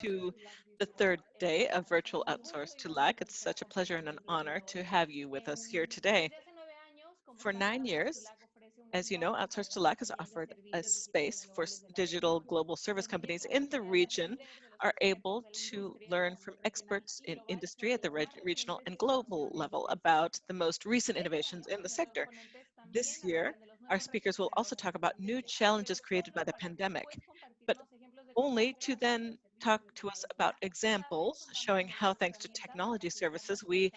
to the third day of Virtual Outsource to LAC. It's such a pleasure and an honor to have you with us here today. For 9 years, as you know, Outsource to LAC has offered a space for digital global service companies in the region are able to learn from experts in industry at the regional and global level about the most recent innovations in the sector. This year, our speakers will also talk about new challenges created by the pandemic, but only to then talk to us about examples showing how, thanks to technology services, we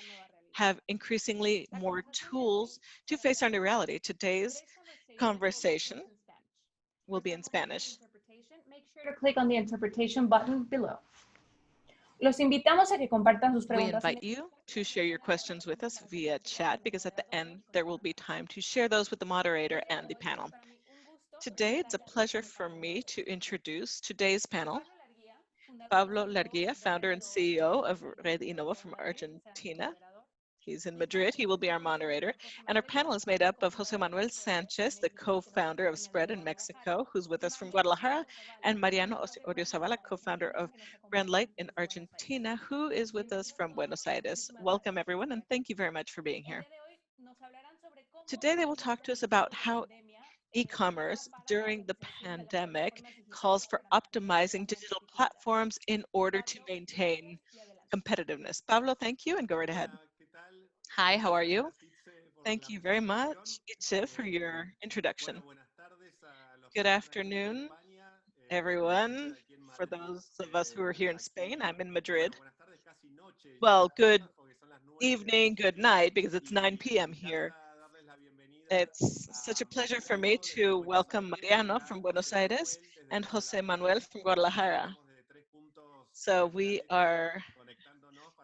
have increasingly more tools to face our new reality. Today's conversation will be in Spanish. Make sure to click on the interpretation button below. Los invitamos a que compartan sus We preguntas. invite you to share your questions with us via chat, because at the end there will be time to share those with the moderator and the panel. Today, it's a pleasure for me to introduce today's panel. Pablo Larguia, founder and CEO of Red Innova from Argentina. He's in Madrid. He will be our moderator. And our panel is made up of Jose Manuel Sanchez, the co-founder of Spread in Mexico, who's with us from Guadalajara, and Mariano Oriozabala, co-founder of Brandlight in Argentina, who is with us from Buenos Aires. Welcome, everyone, and thank you very much for being here. Today, they will talk to us about how e-commerce during the pandemic calls for optimizing digital platforms in order to maintain competitiveness. Pablo, thank you, and go right ahead. Hi, how are you? Thank you very much, Itche, for your introduction. Good afternoon, everyone. For those of us who are here in Spain, I'm in Madrid. Well, good evening, good night, because it's 9 p.m. here. It's such a pleasure for me to welcome Mariano from Buenos Aires and Jose Manuel from Guadalajara. So we are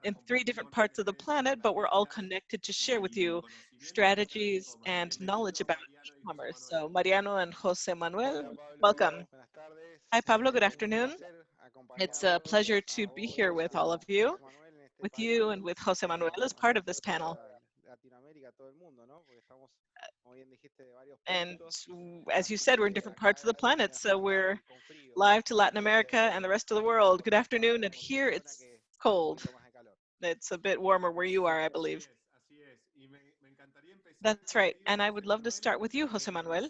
in 3 different parts of the planet, but we're all connected to share with you strategies and knowledge about e-commerce. So Mariano and Jose Manuel, welcome. Hi, Pablo, good afternoon. It's a pleasure to be here with all of you, and with Jose Manuel as part of this panel. And as you said, we're in different parts of the planet, so we're live to Latin America and the rest of the world. Good afternoon, and here it's cold. It's a bit warmer where you are, I believe. That's right, and I would love to start with you, Jose Manuel.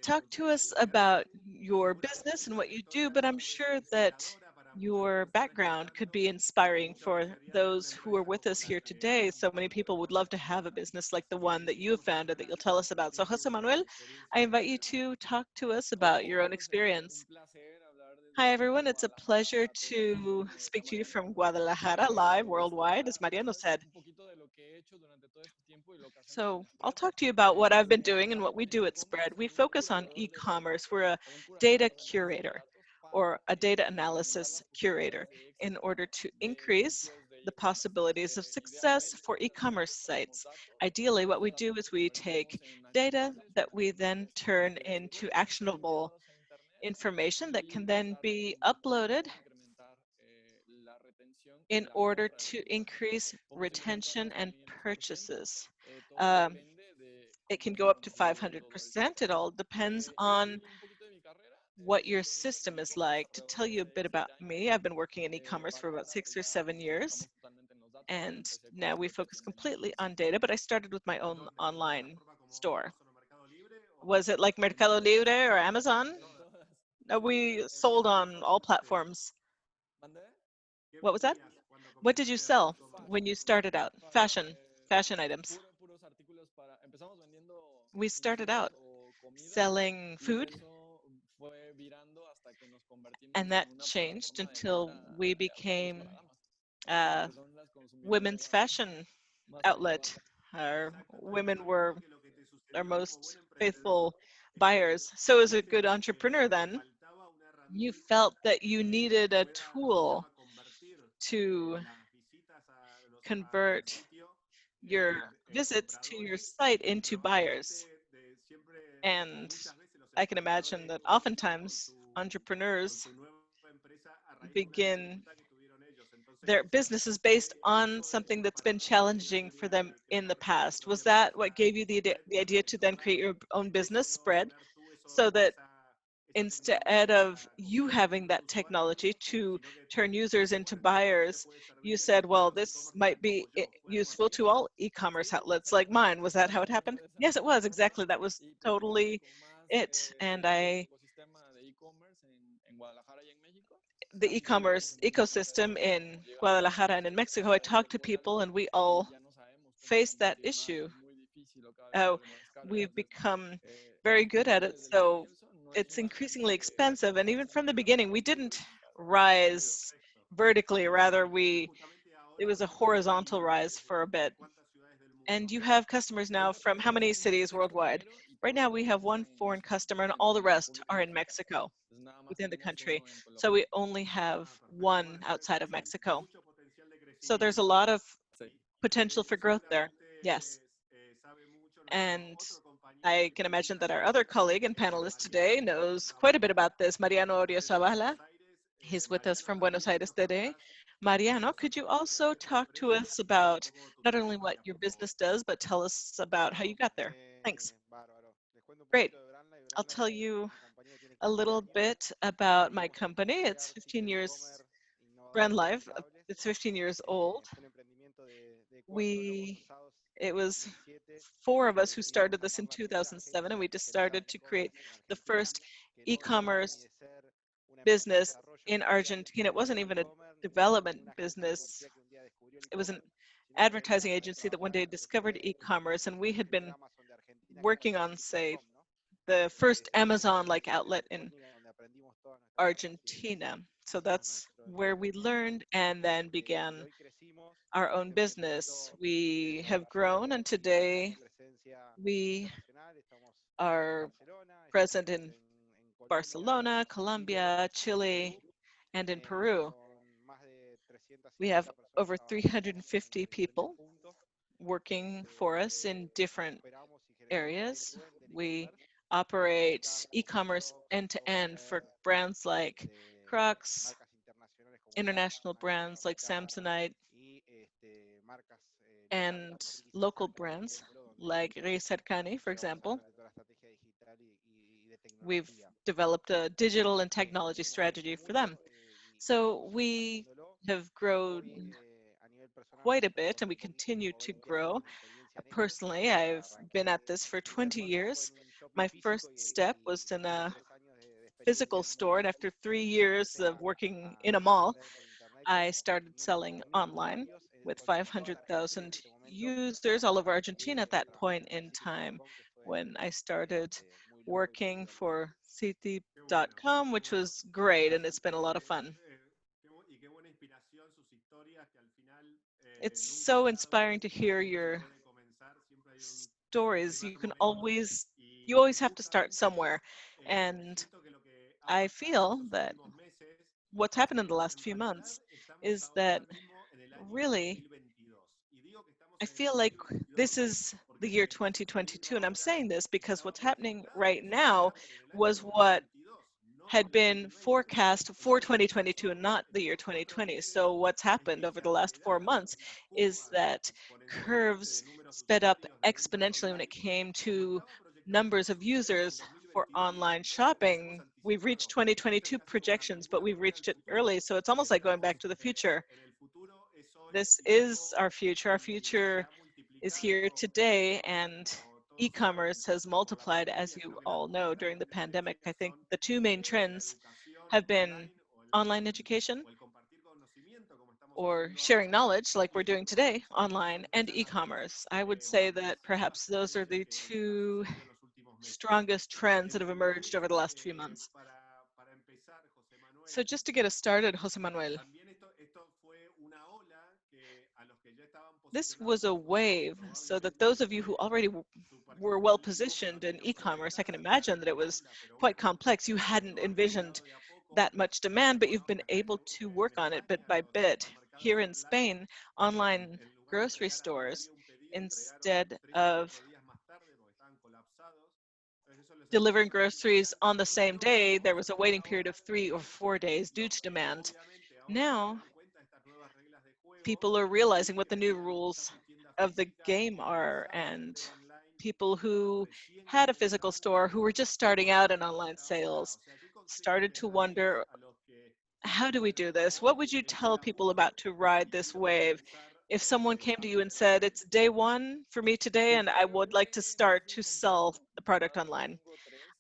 Talk to us about your business and what you do, but I'm sure that your background could be inspiring for those who are with us here today. So many people would love to have a business like the one that you have founded that you'll tell us about. So Jose Manuel, I invite you to talk to us about your own experience. Hi, everyone. It's a pleasure to speak to you from Guadalajara, live worldwide, as Mariano said. So I'll talk to you about what I've been doing and what we do at Spread. We focus on e-commerce. We're a data curator, or a data analysis curator, in order to increase the possibilities of success for e-commerce sites. Ideally, what we do is we take data that we then turn into actionable information that can then be uploaded in order to increase retention and purchases. It can go up to 500%. It all depends on what your system is like. To tell you a bit about me, I've been working in e-commerce for about 6 or 7 years, and now we focus completely on data, but I started with my own online store. Was it like Mercado Libre or Amazon? No, we sold on all platforms. What was that? What did you sell when you started out? Fashion items. We started out selling food, and that changed until we became a women's fashion outlet. Our women were our most faithful buyers. So as a good entrepreneur then, you felt that you needed a tool to convert your visits to your site into buyers. And I can imagine that oftentimes entrepreneurs begin their businesses based on something that's been challenging for them in the past. Was that what gave you the idea to then create your own business, Spread, so that instead of you having that technology to turn users into buyers, you said, well, this might be useful to all e-commerce outlets like mine. Was that how it happened? Yes, it was. Exactly. That was totally it. And the e-commerce ecosystem in Guadalajara and in Mexico, I talked to people and we all face that issue. uh, we've become very good at it. So it's increasingly expensive. And even from the beginning, we didn't rise vertically, rather it was a horizontal rise for a bit. And you have customers now from how many cities worldwide? Right now we have one foreign customer and all the rest are in Mexico, within the country. So we only have one outside of Mexico. So there's a lot of potential for growth there. Yes. And I can imagine that our other colleague and panelist today knows quite a bit about this, Mariano Oriozabala. He's with us from Buenos Aires today. Mariano, could you also talk to us about not only what your business does, but tell us about how you got there? Thanks. Great. I'll tell you a little bit about my company. It's 15 years, Brand Live. It's 15 years old. It was four of us who started this in 2007, and we just started to create the first e-commerce business in Argentina. It wasn't even a development business. It was an advertising agency that one day discovered e-commerce, and we had been working on, say, the first Amazon-like outlet in Argentina. So that's where we learned and then began our own business. We have grown, and today we are present in Barcelona, Colombia, Chile, and in Peru. We have over 350 people working for us in different areas. We operate e-commerce end-to-end for brands like Crocs, international brands like Samsonite, and local brands like Rey Cercani, for example. We've developed a digital and technology strategy for them. So we have grown quite a bit and we continue to grow. Personally, I've been at this for 20 years. My first step was in a physical store, and after 3 years of working in a mall, I started selling online with 500,000 users all over Argentina at that point in time when I started working for City.com, which was great, and it's been a lot of fun. It's so inspiring to hear your stories. You always have to start somewhere. And I feel that what's happened in the last few months is that really, I feel like this is the year 2022. And I'm saying this because what's happening right now was what had been forecast for 2022 and not the year 2020. So what's happened over the last 4 months is that curves sped up exponentially when it came to numbers of users for online shopping. We've reached 2022 projections, but we've reached it early. So it's almost like going back to the future. This is our future. Our future is here today, and e-commerce has multiplied, as you all know, during the pandemic. I think the two main trends have been online education or sharing knowledge like we're doing today online, and e-commerce. I would say that perhaps those are the two strongest trends that have emerged over the last few months. So just to get us started, Jose Manuel, this was a wave so that those of you who already were well positioned in e-commerce, I can imagine that it was quite complex. You hadn't envisioned that much demand, but you've been able to work on it bit by bit. Here in Spain, online grocery stores, instead of delivering groceries on the same day, there was a waiting period of 3 or 4 days due to demand. Now, people are realizing what the new rules of the game are, and people who had a physical store who were just starting out in online sales started to wonder, how do we do this? What would you tell people about to ride this wave? If someone came to you and said, it's day one for me today, and I would like to start to sell the product online.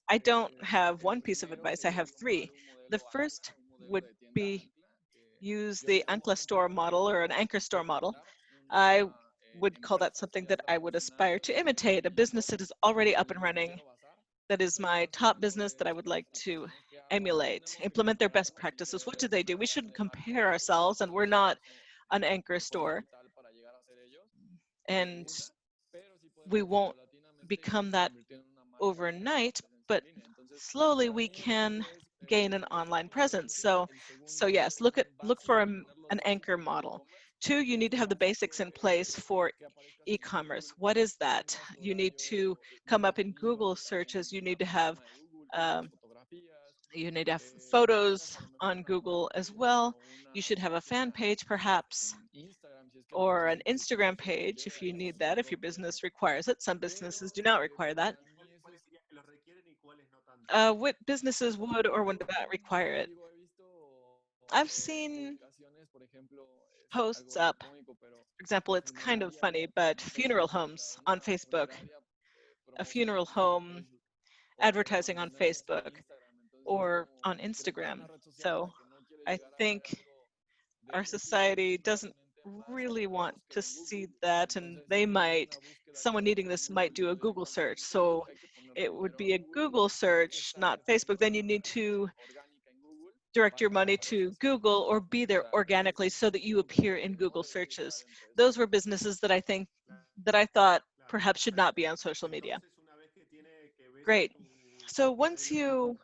I don't have one piece of advice, I have three. The first would be use the ancla store model or an anchor store model. I would call that something that I would aspire to imitate, a business that is already up and running, that is my top business that I would like to emulate, implement their best practices. What do they do? We shouldn't compare ourselves, and we're not an anchor store, and we won't become that overnight, but slowly we can gain an online presence. So yes, look for an anchor model. Two, you need to have the basics in place for e-commerce. What is that? You need to come up in Google searches. Um, you need to have photos on Google as well. You should have a fan page perhaps, or an Instagram page if you need that, if your business requires it. Some businesses do not require that. What businesses would or would not require it? I've seen posts up. For example, it's kind of funny, but funeral homes on Facebook, a funeral home advertising on Facebook or on Instagram. So I think our society doesn't really want to see that, and someone needing this might do a Google search. So it would be a Google search, not Facebook. Then you need to direct your money to Google or be there organically so that you appear in Google searches. Those were businesses that I thought perhaps should not be on social media. Great. So once you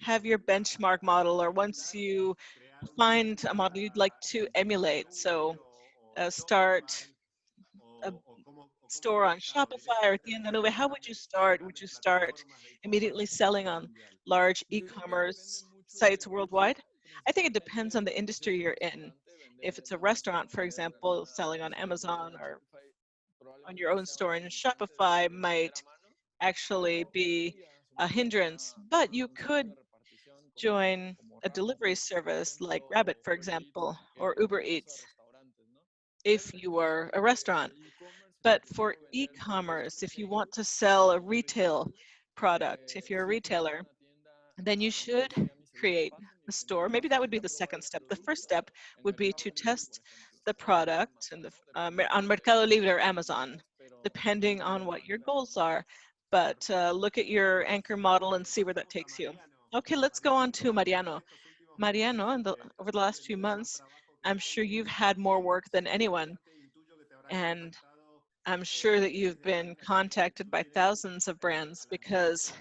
have your benchmark model, or once you find a model you'd like to emulate, so start a store on Shopify or Tienda Nube, how would you start? Would you start immediately selling on large e-commerce sites worldwide? I think it depends on the industry you're in. If it's a restaurant, for example, selling on Amazon or on your own store in Shopify might actually be a hindrance, but you could join a delivery service like Rabbit, for example, or Uber Eats if you are a restaurant. But for e-commerce, if you want to sell a retail product, if you're a retailer, then you should create a store. Maybe that would be the second step. The first step would be to test the product on Mercado Libre or Amazon, depending on what your goals are. But look at your anchor model and see where that takes you. Okay, let's go on to Mariano. Mariano, over the last few months, I'm sure you've had more work than anyone. And I'm sure that you've been contacted by thousands of brands because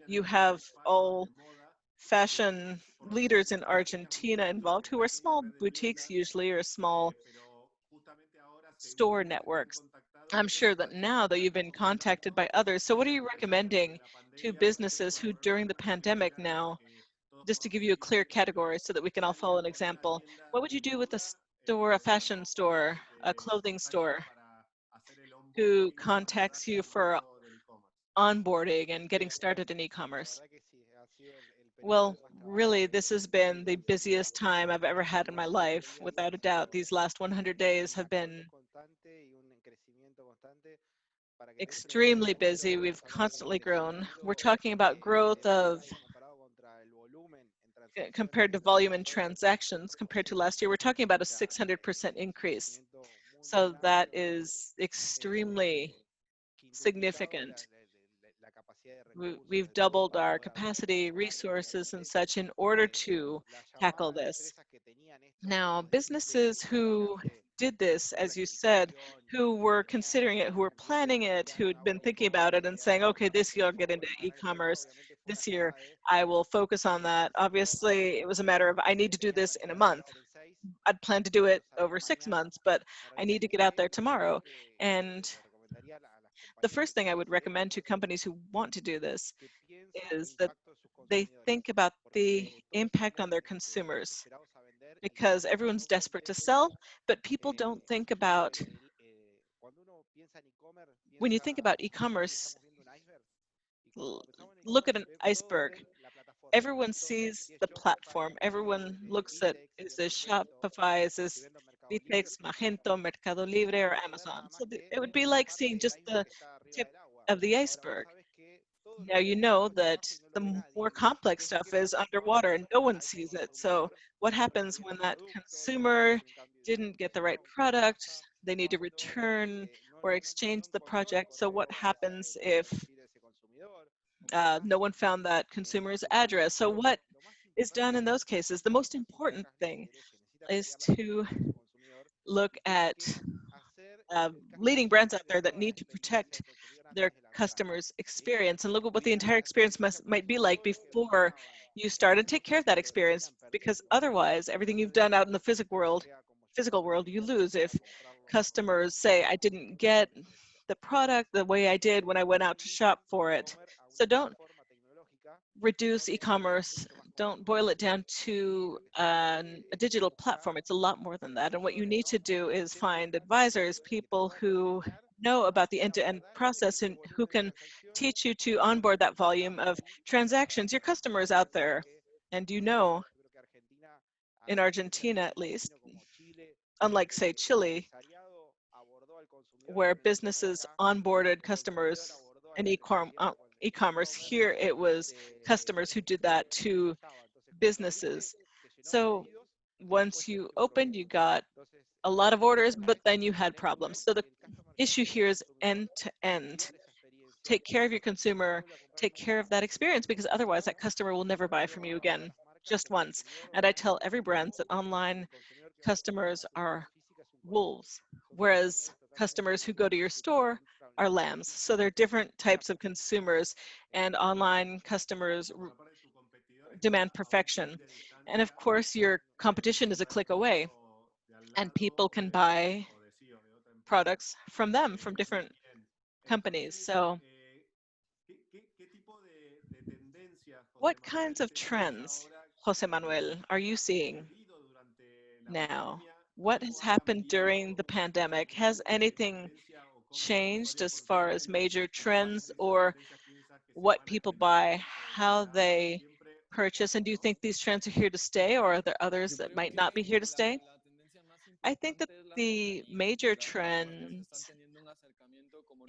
you have all fashion leaders in Argentina involved who are small boutiques usually, or small store networks. I'm sure that now that you've been contacted by others, so what are you recommending to businesses who during the pandemic now, just to give you a clear category so that we can all follow an example, what would you do with a store, a fashion store, a clothing store who contacts you for onboarding and getting started in e-commerce? Well, really, this has been the busiest time I've ever had in my life, without a doubt. These last 100 days have been extremely busy. We've constantly grown. We're talking about growth of, compared to volume and transactions, compared to last year, we're talking about a 600% increase. So that is extremely significant. We've doubled our capacity, resources, and such in order to tackle this. Now, businesses who did this, as you said, who were considering it, who were planning it, who had been thinking about it and saying, okay, this year I'll get into e-commerce, this year I will focus on that. Obviously, it was a matter of, I need to do this in a month. I'd plan to do it over 6 months, but I need to get out there tomorrow. And the first thing I would recommend to companies who want to do this is that they think about the impact on their consumers, because everyone's desperate to sell, but people don't think about, when you think about e-commerce, look at an iceberg. everyone sees the platform. Everyone looks at, is this Shopify, is this Vitex, Magento, Mercado Libre, or Amazon? So it would be like seeing just the tip of the iceberg. Now you know that the more complex stuff is underwater and no one sees it. So what happens when that consumer didn't get the right product, they need to return or exchange the project? So what happens if no one found that consumer's address? So what is done in those cases? The most important thing is to look at leading brands out there that need to protect their customers' experience and look at what the entire experience might be like before you start and take care of that experience, because otherwise everything you've done out in the physical world you lose. If customers say, I didn't get the product the way I did when I went out to shop for it. So don't reduce e-commerce, don't boil it down to a digital platform. It's a lot more than that. And what you need to do is find advisors, people who know about the end-to-end process and who can teach you to onboard that volume of transactions. Your customers out there, and you know, in Argentina at least, unlike say Chile, where businesses onboarded customers in e-commerce, here it was customers who did that to businesses. So once you opened, you got a lot of orders, but then you had problems. So the issue here is end to end. Take care of your consumer, take care of that experience, because otherwise that customer will never buy from you again, just once. And I tell every brand that online customers are wolves, whereas customers who go to your store are lambs. So they're different types of consumers, and online customers demand perfection. And of course, your competition is a click away, and people can buy products from them, from different companies. So what kinds of trends, Jose Manuel, are you seeing now? What has happened during the pandemic? Has anything changed as far as major trends or what people buy, how they purchase? And do you think these trends are here to stay, or are there others that might not be here to stay? I think that the major trend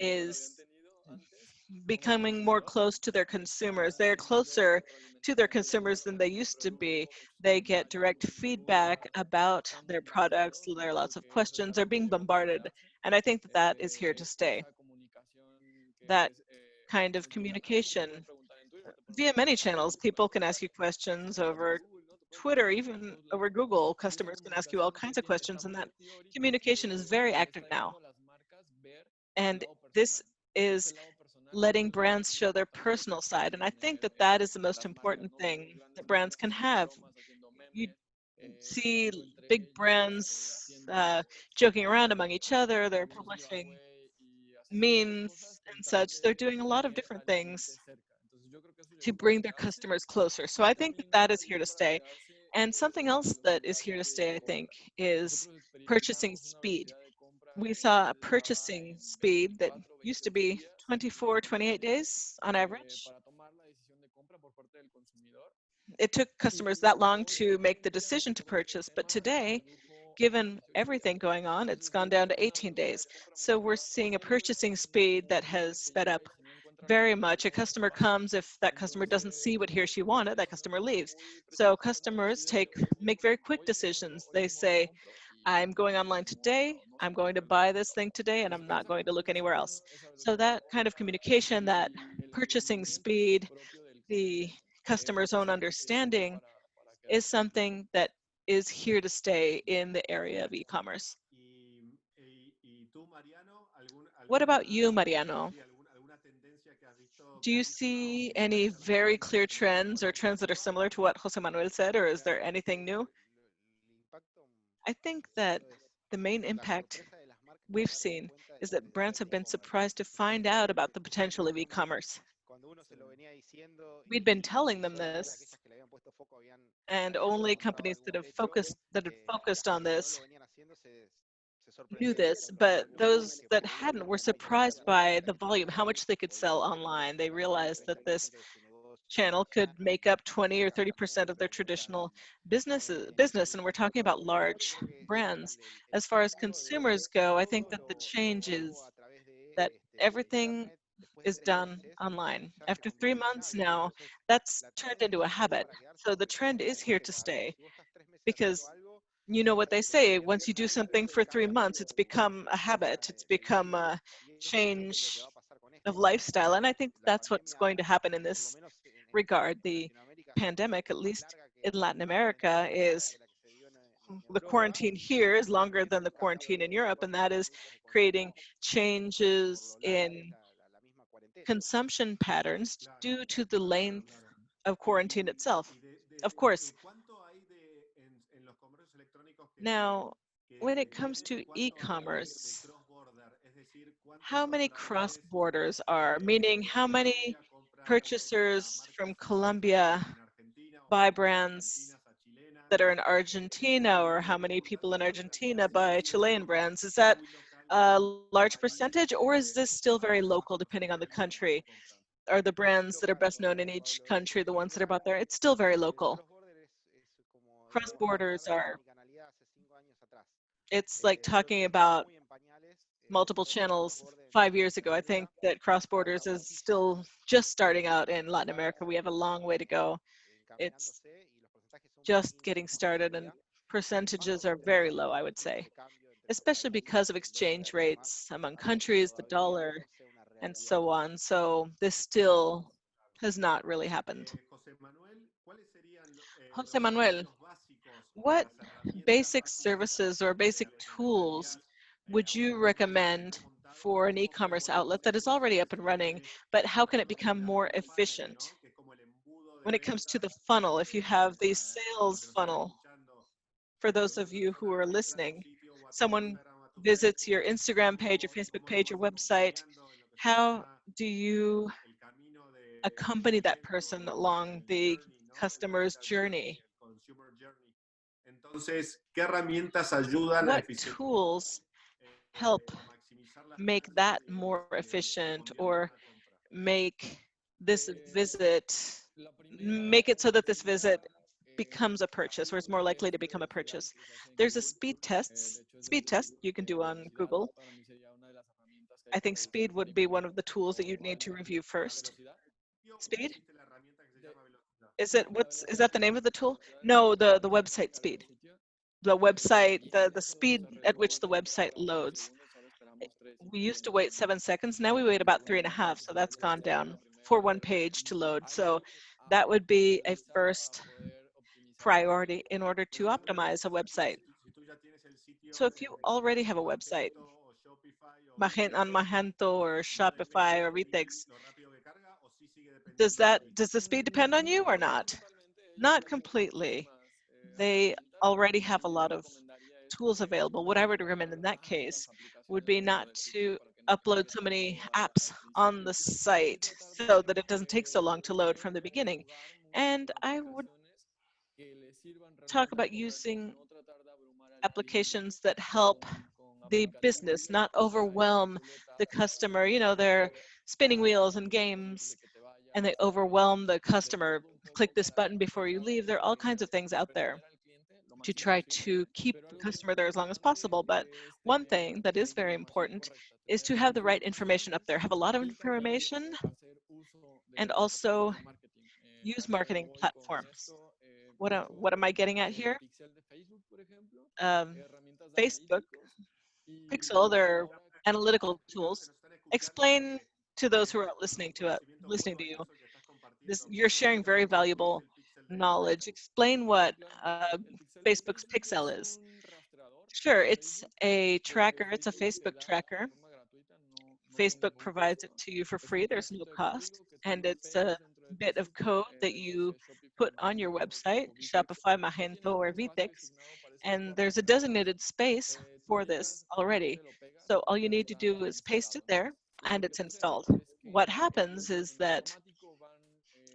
is becoming more close to their consumers. They're closer to their consumers than they used to be. They get direct feedback about their products. There are lots of questions. They're being bombarded. And I think that that is here to stay. That kind of communication via many channels. People can ask you questions over Twitter, even over Google. Customers can ask you all kinds of questions, and that communication is very active now. And this is letting brands show their personal side. And I think that that is the most important thing that brands can have. You see big brands joking around among each other. They're publishing memes and such. They're doing a lot of different things to bring their customers closer. So I think that that is here to stay. And something else that is here to stay, I think, is purchasing speed. We saw a purchasing speed that used to be 24, 28 days on average. It took customers that long to make the decision to purchase, but today, given everything going on, it's gone down to 18 days. So we're seeing a purchasing speed that has sped up very much. A customer comes, if that customer doesn't see what he or she wanted, that customer leaves. So customers make very quick decisions. They say, I'm going online today, I'm going to buy this thing today, and I'm not going to look anywhere else. So that kind of communication, that purchasing speed, the customer's own understanding is something that is here to stay in the area of e-commerce. What about you, Mariano? Do you see any very clear trends or trends that are similar to what Jose Manuel said, or is there anything new? I think that the main impact we've seen is that brands have been surprised to find out about the potential of e-commerce. We'd been telling them this, and only companies that had focused on this knew this, but those that hadn't were surprised by the volume, how much they could sell online. They realized that this channel could make up 20 or 30% of their traditional business, and we're talking about large brands. As far as consumers go, I think that the change is that everything is done online. After 3 months now, that's turned into a habit. So the trend is here to stay because you know what they say, once you do something for 3 months, it's become a habit, it's become a change of lifestyle. And I think that's what's going to happen in this regard. The pandemic, at least in Latin America, is the quarantine here is longer than the quarantine in Europe, and that is creating changes in consumption patterns due to the length of quarantine itself. Of course, now when it comes to e-commerce, how many cross borders are, meaning how many purchasers from Colombia buy brands that are in Argentina, or how many people in Argentina buy Chilean brands? Is that a large percentage, or is this still very local depending on the country? Are the brands that are best known in each country the ones that are bought there? It's still very local. Cross borders are, it's like talking about multiple channels 5 years ago. I think that cross borders is still just starting out in Latin America. We have a long way to go. It's just getting started, and percentages are very low, I would say, especially because of exchange rates among countries, the dollar, and so on. So this still has not really happened. Jose Manuel, what basic services or basic tools would you recommend for an e-commerce outlet that is already up and running, but how can it become more efficient? When it comes to the funnel, if you have the sales funnel, for those of you who are listening, someone visits your Instagram page, your Facebook page, your website, how do you accompany that person along the customer's journey? What tools help make that more efficient, or make this visit, make it so that this visit becomes a purchase, or is more likely to become a purchase? There's a speed test you can do on Google. I think speed would be one of the tools that you'd need to review first. Speed? Is that the name of the tool? No, the website speed. The website, the speed at which the website loads. We used to wait 7 seconds. Now we wait about 3.5. So that's gone down for one page to load. So that would be a first priority in order to optimize a website. So if you already have a website on Magento or Shopify or Vitex, does the speed depend on you or not? Not completely. They already have a lot of tools available. What I would recommend in that case would be not to upload so many apps on the site so that it doesn't take so long to load from the beginning. And I would talk about using applications that help the business, not overwhelm the customer. You know, they're spinning wheels and games and they overwhelm the customer. Click this button before you leave. There are all kinds of things out there to try to keep the customer there as long as possible. But one thing that is very important is to have the right information up there, have a lot of information, and also use marketing platforms. What am I getting at here? Um, Facebook, Pixel, they're analytical tools. Explain to those who are listening to you. You're sharing very valuable knowledge. Explain what Facebook's Pixel is. Sure, it's a tracker. It's a Facebook tracker. Facebook provides it to you for free. There's no cost, and it's a bit of code that you put on your website, Shopify, Magento, or Vitex, and there's a designated space for this already. So all you need to do is paste it there, and it's installed. What happens is that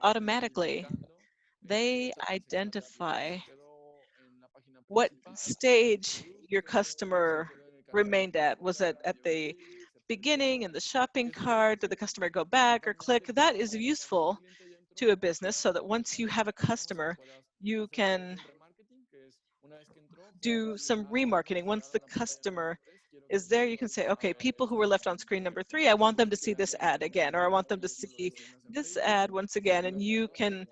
automatically they identify what stage your customer remained at. Was it at the beginning in the shopping cart? Did the customer go back or click? That is useful to a business so that once you have a customer, you can do some remarketing. Once the customer is there, you can say, okay, people who were left on screen number 3, I want them to see this ad again, or I want them to see this ad once again, and you can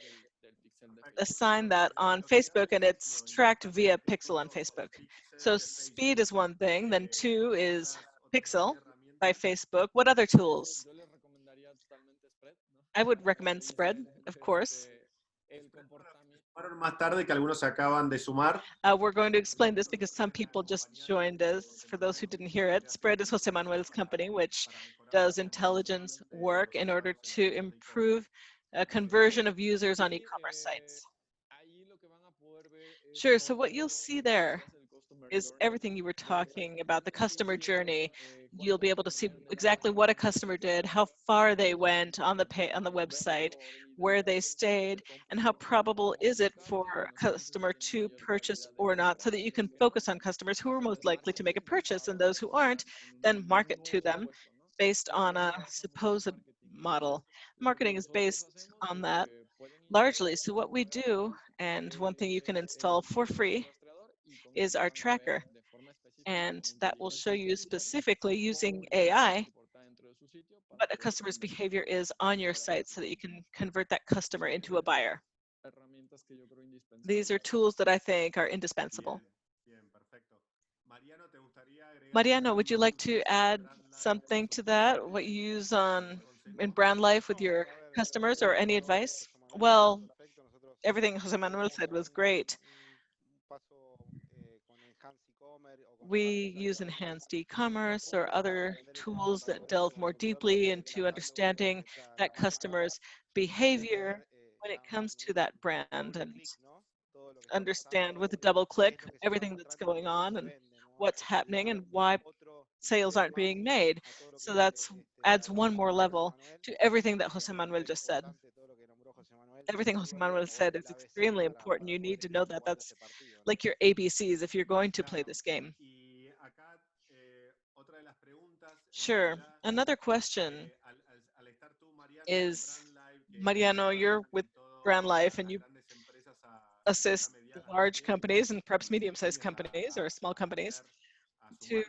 assign that on Facebook, and it's tracked via pixel on Facebook. So speed is one thing, then 2 is pixel by Facebook. What other tools? I would recommend spread, of course. Más tarde que algunos se acaban de sumar. We're going to explain this because some people just joined us. For those who didn't hear it, Spread is Jose Manuel's company, which does intelligence work in order to improve conversion of users on e-commerce sites. Sure, so what you'll see there is everything you were talking about, the customer journey. You'll be able to see exactly what a customer did, how far they went on the website, where they stayed, and how probable is it for a customer to purchase or not, so that you can focus on customers who are most likely to make a purchase, and those who aren't, then market to them based on a supposed model. Marketing is based on that largely. So what we do, and one thing you can install for free, is our tracker. And that will show you specifically using AI what a customer's behavior is on your site so that you can convert that customer into a buyer. These are tools that I think are indispensable. Mariano, would you like to add something to that? What you use in brand life with your customers, or any advice? Well, everything Jose Manuel said was great. We use enhanced e-commerce or other tools that delve more deeply into understanding that customer's behavior when it comes to that brand, and understand with a double click everything that's going on and what's happening and why sales aren't being made. So that's adds one more level to everything that Jose Manuel just said. Everything Jose Manuel said is extremely important. You need to know that. That's like your ABCs if you're going to play this game. Sure. Another question is, Mariano, you're with Brand Life and you assist large companies and perhaps medium-sized companies or small companies to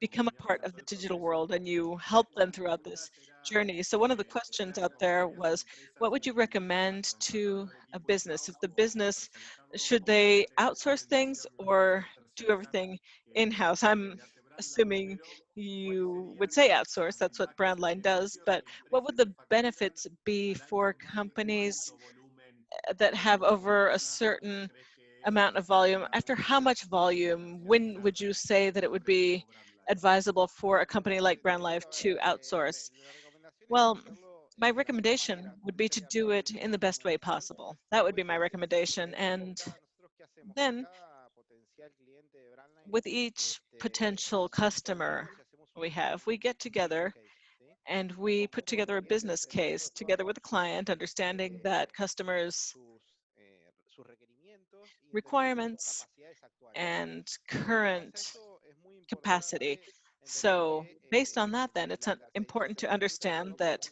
become a part of the digital world, and you help them throughout this journey. So one of the questions out there was, what would you recommend to a business? If the business, should they outsource things or do everything in-house? I'm assuming you would say outsource, that's what Brandline does, but what would the benefits be for companies that have over a certain amount of volume? After how much volume, when would you say that it would be advisable for a company like Brand Life to outsource? Well, my recommendation would be to do it in the best way possible. That would be my recommendation. And then with each potential customer we get together and we put together a business case together with the client, understanding that customers' requirements and current capacity. So based on that, then it's important to understand that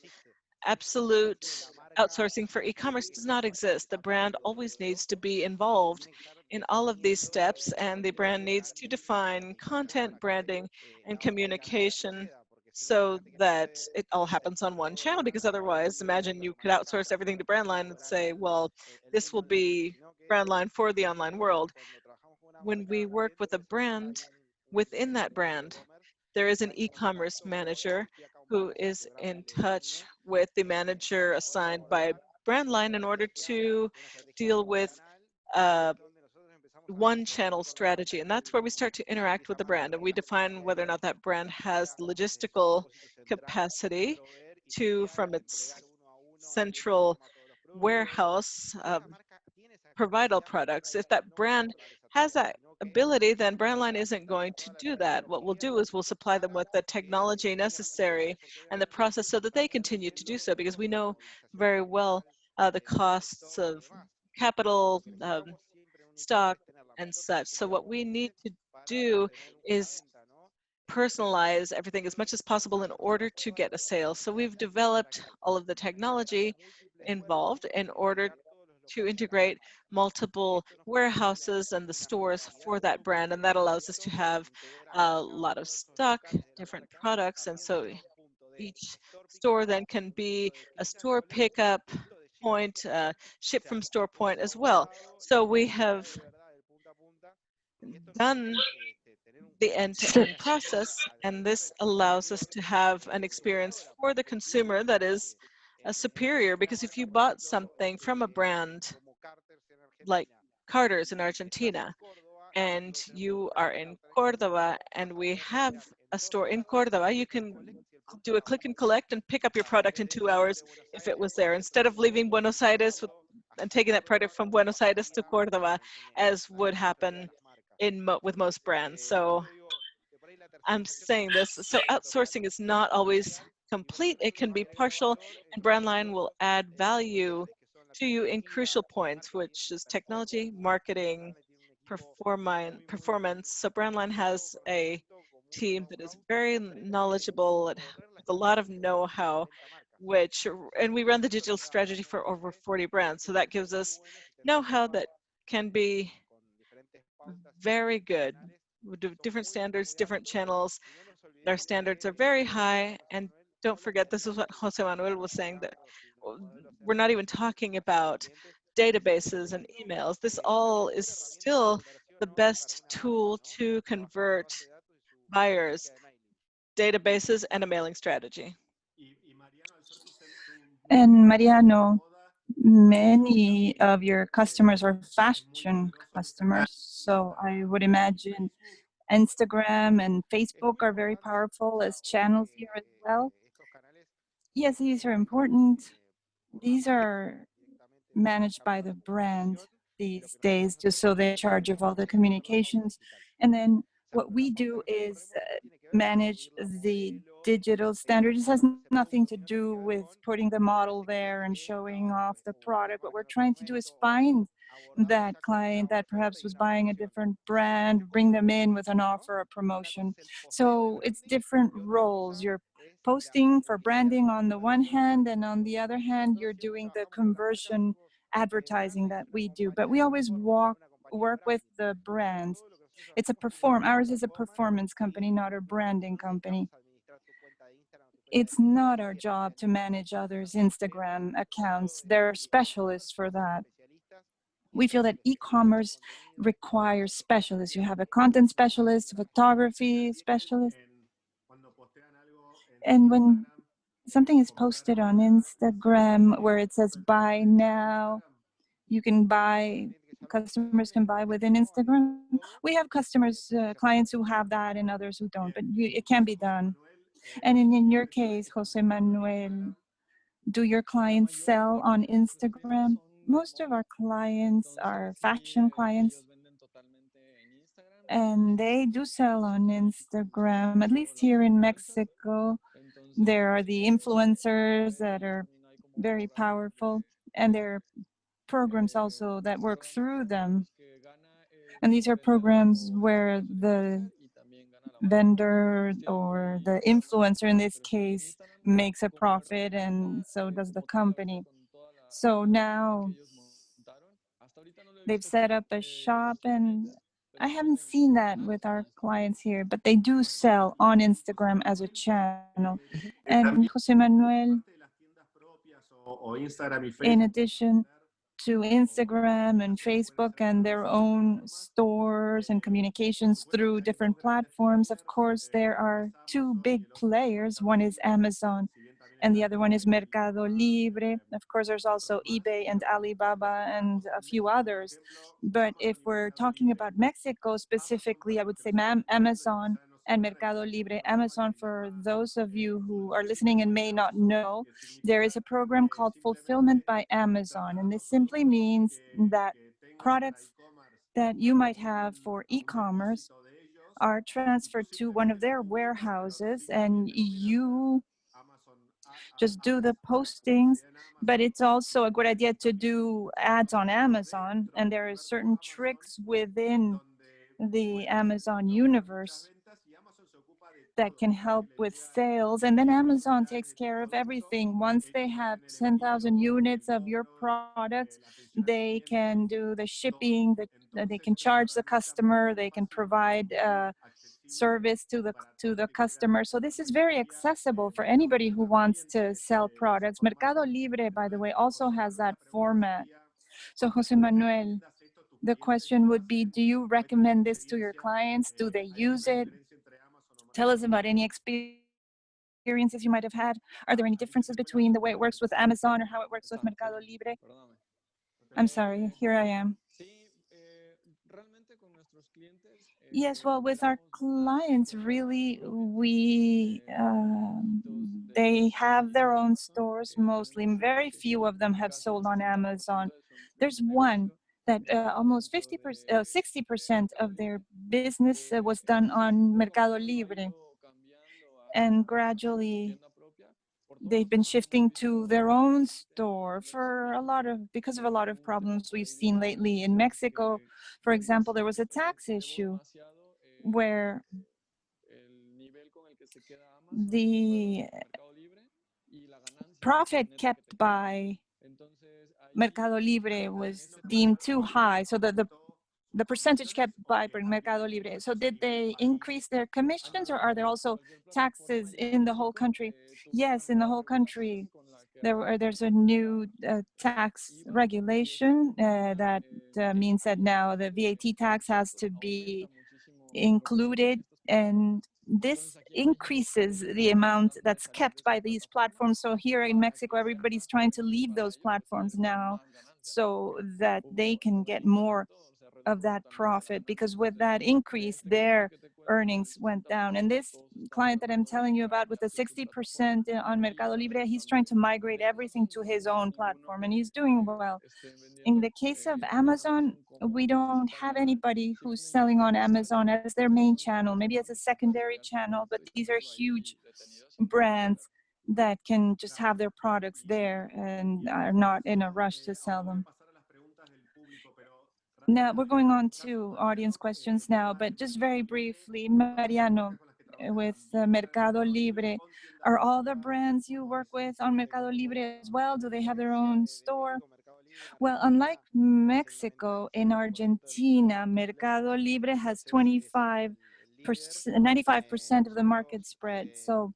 absolute outsourcing for e-commerce does not exist. The brand always needs to be involved in all of these steps, and the brand needs to define content, branding, and communication so that it all happens on one channel, because otherwise, imagine you could outsource everything to Brandline and say, well, this will be Brandline for the online world. When we work with a brand, within that brand, there is an e-commerce manager who is in touch with the manager assigned by Brandline in order to deal with one channel strategy. And that's where we start to interact with the brand, and we define whether or not that brand has the logistical capacity to, from its central warehouse, provide all products. If that brand has that ability, then Brandline isn't going to do that. What we'll do is we'll supply them with the technology necessary and the process so that they continue to do so, because we know very well the costs of capital, stock, and such. So what we need to do is personalize everything as much as possible in order to get a sale. So we've developed all of the technology involved in order to integrate multiple warehouses and the stores for that brand, and that allows us to have a lot of stock, different products, and so each store then can be a store pickup point, ship from store point as well. So we have done the So, end-to-end process, and this allows us to have an experience for the consumer that is superior, because if you bought something from a brand like Carter's in Argentina, and you are in Cordova and we have a store in Cordova, you can do a click and collect and pick up your product in 2 hours if it was there, instead of leaving Buenos Aires and taking that product from Buenos Aires to Cordova, as would happen with most brands. So I'm saying this, so outsourcing is not always complete, it can be partial, and Brandline will add value to you in crucial points, which is technology, marketing, performance. So Brandline has a team that is very knowledgeable with a lot of know-how, and we run the digital strategy for over 40 brands. So that gives us know-how that can be very good. We do different standards, different channels. Our standards are very high, and don't forget, this is what Jose Manuel was saying, that we're not even talking about databases and emails. This all is still the best tool to convert buyers, databases, and a mailing strategy. And Mariano, many of your customers are fashion customers, so I would imagine Instagram and Facebook are very powerful as channels here as well. Yes, these are important. These are managed by the brand these days, just so they're in charge of all the communications. And then what we do is manage the digital standard. This has nothing to do with putting the model there and showing off the product. What we're trying to do is find that client that perhaps was buying a different brand, bring them in with an offer, a promotion. So it's different roles. You're posting for branding on the one hand, and on the other hand, you're doing the conversion advertising that we do. But we always work with the brands. Ours is a performance company, not a branding company. It's not our job to manage others' Instagram accounts. There are specialists for that. We feel that e-commerce requires specialists. You have a content specialist, a photography specialist. And when something is posted on Instagram where it says buy now, you can buy, customers can buy within Instagram. We have customers, clients who have that and others who don't, but it can be done. And in your case, Jose Manuel, do your clients sell on Instagram? Most of our clients are fashion clients, and they do sell on Instagram, at least here in Mexico. There are the influencers that are very powerful, and there are programs also that work through them. And these are programs where the vendor or the influencer in this case makes a profit, and so does the company. So now they've set up a shop, and I haven't seen that with our clients here, but they do sell on Instagram as a channel. And Jose Manuel, in addition to Instagram and Facebook and their own stores and communications through different platforms, of course, there are two big players. One is Amazon and the other one is Mercado Libre. Of course, there's also eBay and Alibaba and a few others. But if we're talking about Mexico specifically, I would say Amazon and Mercado Libre. Amazon, for those of you who are listening and may not know, there is a program called Fulfillment by Amazon, and this simply means that products that you might have for e-commerce are transferred to one of their warehouses, and you just do the postings. But it's also a good idea to do ads on Amazon, and there are certain tricks within the Amazon universe that can help with sales, and then Amazon takes care of everything. Once they have 10,000 units of your products, they can do the shipping, they can charge the customer, they can provide service to the customer. So this is very accessible for anybody who wants to sell products. Mercado Libre, by the way, also has that format. So Jose Manuel, the question would be, do you recommend this to your clients? Do they use it? Tell us about any experiences you might have had. Are there any differences between the way it works with Amazon or how it works with Mercado Libre? I'm sorry, here I am. Yes, well, with our clients, really, they have their own stores mostly. Very few of them have sold on Amazon. There's one that almost 50%, 60% of their business was done on Mercado Libre. And gradually, they've been shifting to their own store because of a lot of problems we've seen lately in Mexico. For example, there was a tax issue where the profit kept by Mercado Libre was deemed too high, so that the percentage kept by Mercado Libre. So did they increase their commissions, or are there also taxes in the whole country? Yes, in the whole country. There's a new tax regulation that means that now the VAT tax has to be included, and this increases the amount that's kept by these platforms. So here in Mexico, everybody's trying to leave those platforms now so that they can get more of that profit, because with that increase, their earnings went down. And this client that I'm telling you about with the 60% on Mercado Libre, he's trying to migrate everything to his own platform, and he's doing well. In the case of Amazon, we don't have anybody who's selling on Amazon as their main channel, maybe as a secondary channel, but these are huge brands that can just have their products there and are not in a rush to sell them. Now we're going on to audience questions now, but just very briefly, Mariano, with Mercado Libre, are all the brands you work with on Mercado Libre as well? Do they have their own store? Well, unlike Mexico, in Argentina, Mercado Libre has 95% of the market spread. So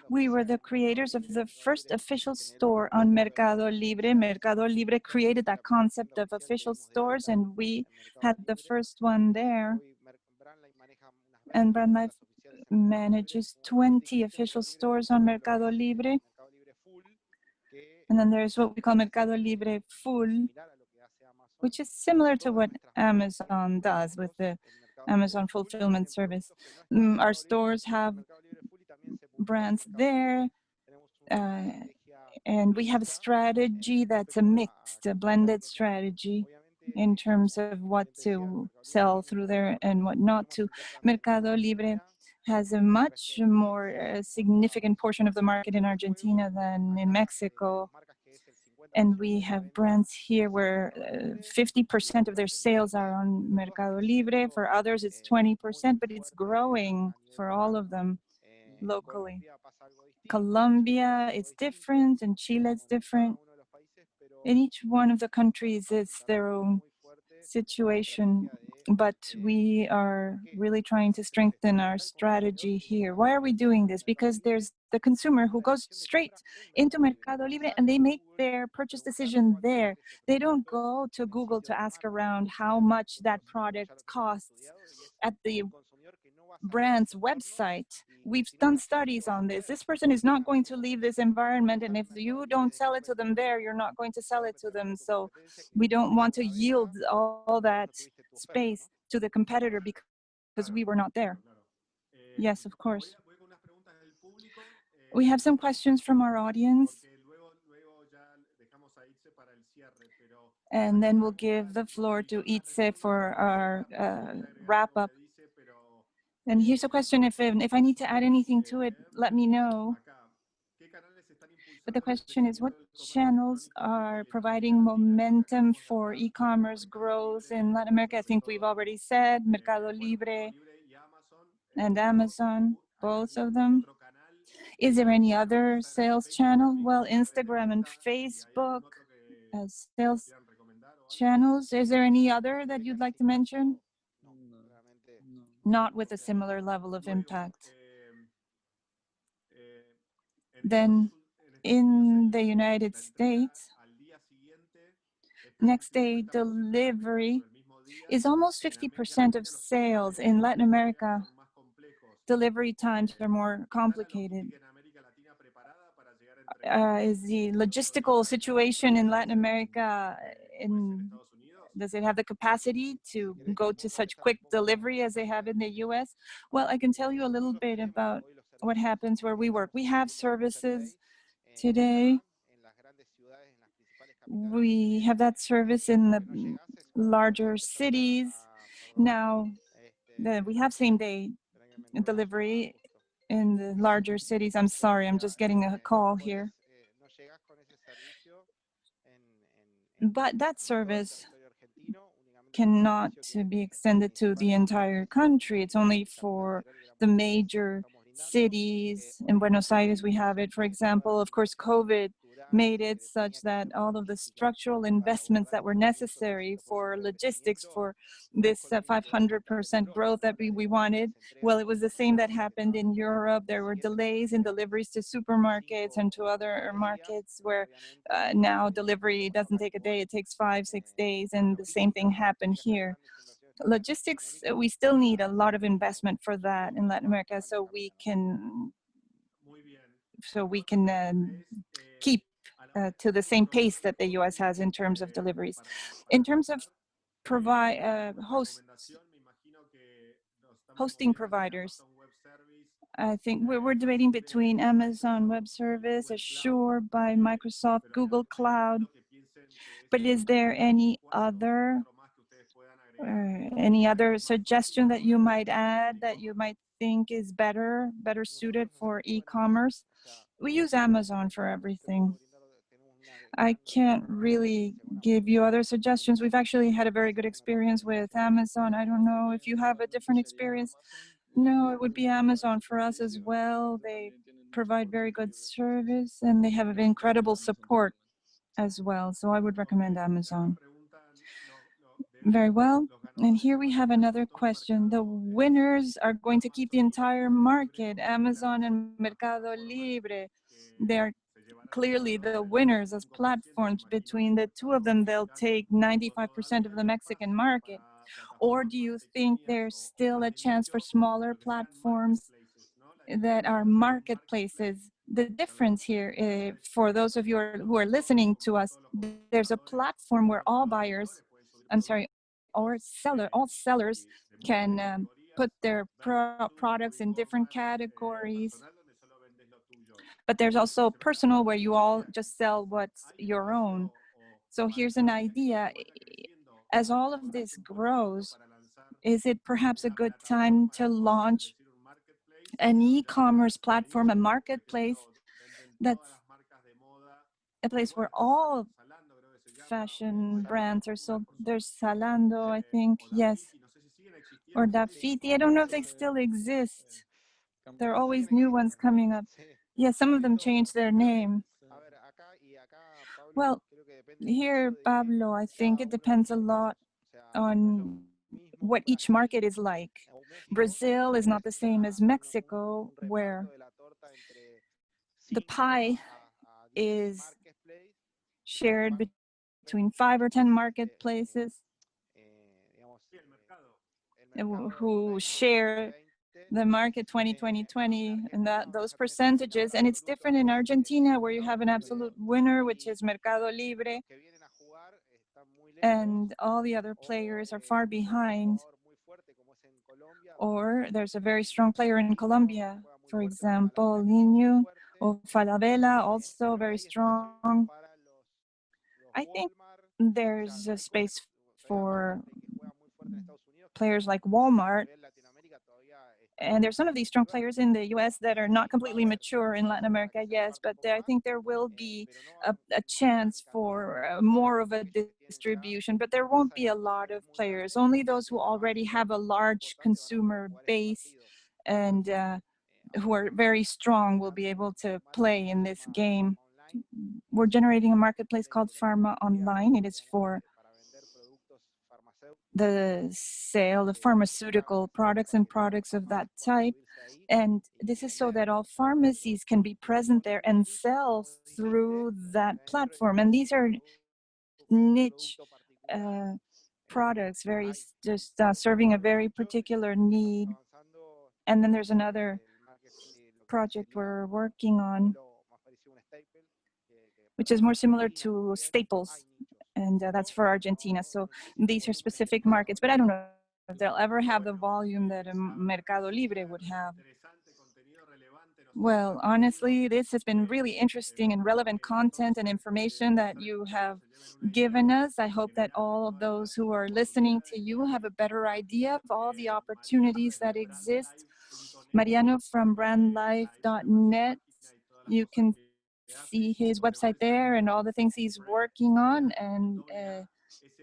we were the creators of the first official store on Mercado Libre. Mercado Libre created that concept of official stores, and we had the first one there. And BrandLife manages 20 official stores on Mercado Libre. And then there's what we call Mercado Libre Full, which is similar to what Amazon does with the Amazon fulfillment service. Our stores have brands there, and we have a strategy that's a mixed, a blended strategy in terms of what to sell through there and what not to. Mercado Libre has a much more significant portion of the market in Argentina than in Mexico. And we have brands here where 50% of their sales are on Mercado Libre. For others, it's 20%, but it's growing for all of them locally. Colombia is different, and Chile is different. In each one of the countries, it's their own situation, but we are really trying to strengthen our strategy here. Why are we doing this? Because there's the consumer who goes straight into Mercado Libre and they make their purchase decision there. They don't go to Google to ask around how much that product costs at the brand's website. We've done studies on this. This person is not going to leave this environment, and if you don't sell it to them there, you're not going to sell it to them. So we don't want to yield all that space to the competitor because we were not there. Yes, of course. We have some questions from our audience, and then we'll give the floor to Itze for our wrap-up. And here's a question, if I need to add anything to it, let me know. But the question is, what channels are providing momentum for e-commerce growth in Latin America? I think we've already said Mercado Libre and Amazon, both of them. Is there any other sales channel? Well, Instagram and Facebook as sales channels. Is there any other that you'd like to mention? Not with a similar level of impact. Then in the United States, next day delivery is almost 50% of sales. In Latin America, delivery times are more complicated. Is the logistical situation in Latin America, does it have the capacity to go to such quick delivery as they have in the US? Well, I can tell you a little bit about what happens where we work. We have services today. We have that service in the larger cities. Now, we have same-day delivery in the larger cities. I'm sorry, I'm just getting a call here. But that service cannot be extended to the entire country. It's only for the major cities. In Buenos Aires, we have it. For example, of course, COVID made it such that all of the structural investments that were necessary for logistics, for this 500% growth that we wanted, well, it was the same that happened in Europe. There were delays in deliveries to supermarkets and to other markets where now delivery doesn't take a day, it takes 5-6 days, and the same thing happened here. Logistics, we still need a lot of investment for that in Latin America, so we can keep to the same pace that the US has in terms of deliveries. In terms of hosting providers, I think we're debating between Amazon Web Service, Azure by Microsoft, Google Cloud. But is there any other suggestion that you might add that you might think is better suited for e-commerce? We use Amazon for everything. I can't really give you other suggestions. We've actually had a very good experience with Amazon. I don't know if you have a different experience. No, it would be Amazon for us as well. They provide very good service and they have incredible support as well. So I would recommend Amazon. Very well. And here we have another question. The winners are going to keep the entire market, Amazon and Mercado Libre. They're clearly the winners as platforms. Between the two of them, they'll take 95% of the Mexican market. Or do you think there's still a chance for smaller platforms that are marketplaces? The difference here, for those of you who are listening to us, there's a platform where all sellers can put their products in different categories. But there's also personal where you all just sell what's your own. So here's an idea. As all of this grows, is it perhaps a good time to launch an e-commerce platform, a marketplace that's a place where all fashion brands are sold? There's Zalando, I think, yes, or Dafiti. I don't know if they still exist. There are always new ones coming up. Yes, some of them changed their name. Well, here, Pablo, I think it depends a lot on what each market is like. Brazil is not the same as Mexico, where the pie is shared between 5 or 10 marketplaces who share the market 20-20-20 and those percentages. And it's different in Argentina, where you have an absolute winner, which is Mercado Libre, and all the other players are far behind. Or there's a very strong player in Colombia, for example, Linio or Falabella, also very strong. I think there's a space for players like Walmart. And there's some of these strong players in the US that are not completely mature in Latin America, yes, but I think there will be a chance for more of a distribution, but there won't be a lot of players, only those who already have a large consumer base and who are very strong will be able to play in this game. We're generating a marketplace called Pharma Online. It is for the sale of pharmaceutical products and products of that type. And this is so that all pharmacies can be present there and sell through that platform. And these are niche products, just serving a very particular need. And then there's another project we're working on, which is more similar to Staples, and that's for Argentina. So these are specific markets, but I don't know if they'll ever have the volume that Mercado Libre would have. Well, honestly, this has been really interesting and relevant content and information that you have given us. I hope that all of those who are listening to you have a better idea of all the opportunities that exist. Mariano from brandlife.net, you can see his website there and all the things he's working on. And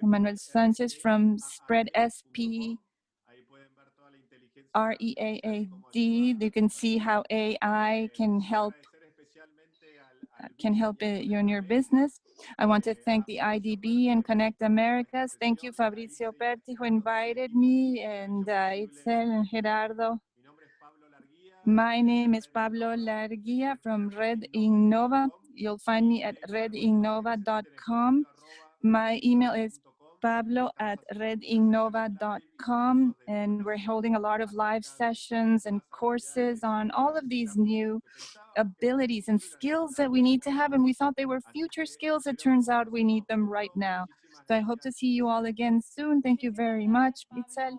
Manuel Sanchez from Spread SP REAAD. You can see how AI can help you in your business. I want to thank the IDB and Connect Americas. Thank you, Fabricio Perti, who invited me, and Itzel and Gerardo. My name is Pablo Larguia from Red Innova. You'll find me at redinnova.com. My email is pablo@redinnova.com, and we're holding a lot of live sessions and courses on all of these new abilities and skills that we need to have, and we thought they were future skills. It turns out we need them right now. So I hope to see you all again soon. Thank you very much, Itzel.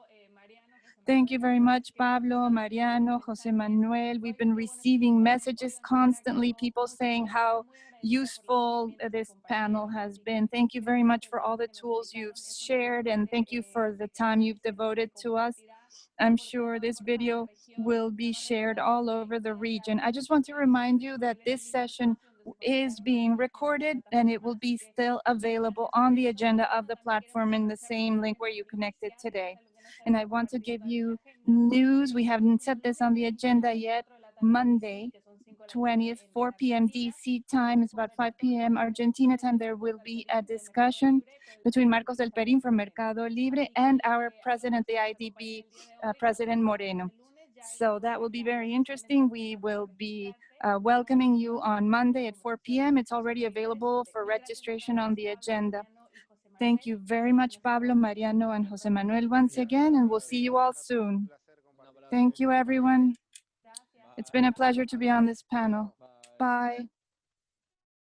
Thank you very much, Pablo, Mariano, Jose Manuel. We've been receiving messages constantly, people saying how useful this panel has been. Thank you very much for all the tools you've shared, and thank you for the time you've devoted to us. I'm sure this video will be shared all over the region. I just want to remind you that this session is being recorded, and it will be still available on the agenda of the platform in the same link where you connected today. And I want to give you news. We haven't set this on the agenda yet. Monday, 20th, 4 p.m. DC time, it's about 5 p.m. Argentina time, there will be a discussion between Marcos del Perin from Mercado Libre and our president, the IDB, President Moreno. So that will be very interesting. We will be welcoming you on Monday at 4 p.m. It's already available for registration on the agenda. Thank you very much, Pablo, Mariano, and Jose Manuel once again, and we'll see you all soon. Thank you, everyone. It's been a pleasure to be on this panel. Bye.